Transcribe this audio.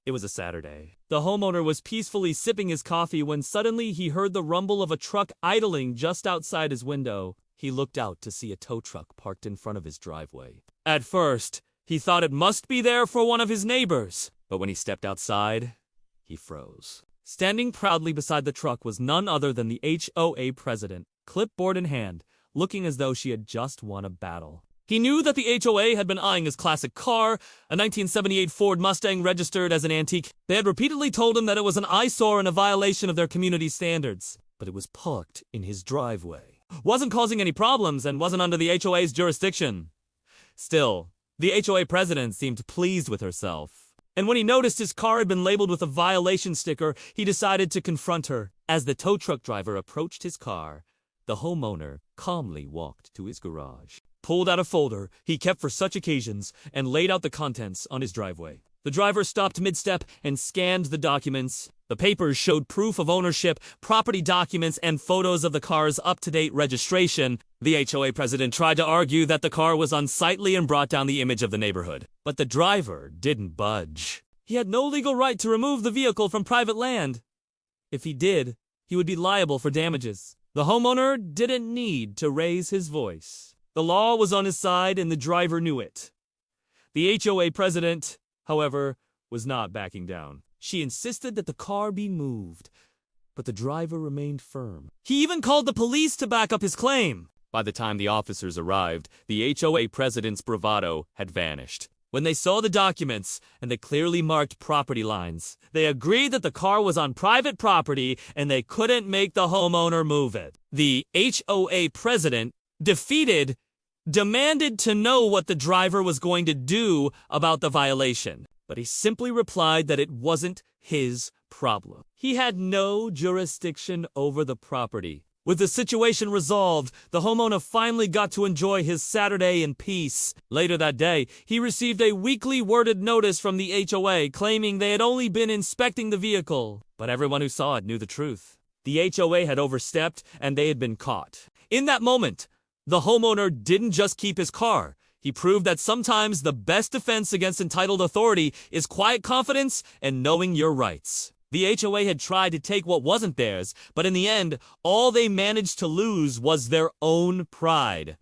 It was a Saturday. The homeowner was peacefully sipping his coffee when suddenly he heard the rumble of a truck idling just outside his window. He looked out to see a tow truck parked in front of his driveway. At first, he thought it must be there for one of his neighbors, but when he stepped outside, he froze. Standing proudly beside the truck was none other than the HOA president, clipboard in hand, looking as though she had just won a battle. He knew that the HOA had been eyeing his classic car, a 1978 Ford Mustang registered as an antique. They had repeatedly told him that it was an eyesore and a violation of their community standards. But it was parked in his driveway, wasn't causing any problems, and wasn't under the HOA's jurisdiction. Still, the HOA president seemed pleased with herself. And when he noticed his car had been labeled with a violation sticker, he decided to confront her. As the tow truck driver approached his car, the homeowner calmly walked to his garage, pulled out a folder he kept for such occasions, and laid out the contents on his driveway. The driver stopped mid-step and scanned the documents. The papers showed proof of ownership, property documents, and photos of the car's up-to-date registration. The HOA president tried to argue that the car was unsightly and brought down the image of the neighborhood. But the driver didn't budge. He had no legal right to remove the vehicle from private land. If he did, he would be liable for damages. The homeowner didn't need to raise his voice. The law was on his side, and the driver knew it. The HOA president, however, was not backing down. She insisted that the car be moved, but the driver remained firm. He even called the police to back up his claim. By the time the officers arrived, the HOA president's bravado had vanished. When they saw the documents and the clearly marked property lines, they agreed that the car was on private property and they couldn't make the homeowner move it. The HOA president, defeated, demanded to know what the driver was going to do about the violation, but he simply replied that it wasn't his problem. He had no jurisdiction over the property. With the situation resolved, the homeowner finally got to enjoy his Saturday in peace. Later that day, he received a weakly worded notice from the HOA claiming they had only been inspecting the vehicle. But everyone who saw it knew the truth. The HOA had overstepped and they had been caught. In that moment, the homeowner didn't just keep his car. He proved that sometimes the best defense against entitled authority is quiet confidence and knowing your rights. The HOA had tried to take what wasn't theirs, but in the end, all they managed to lose was their own pride.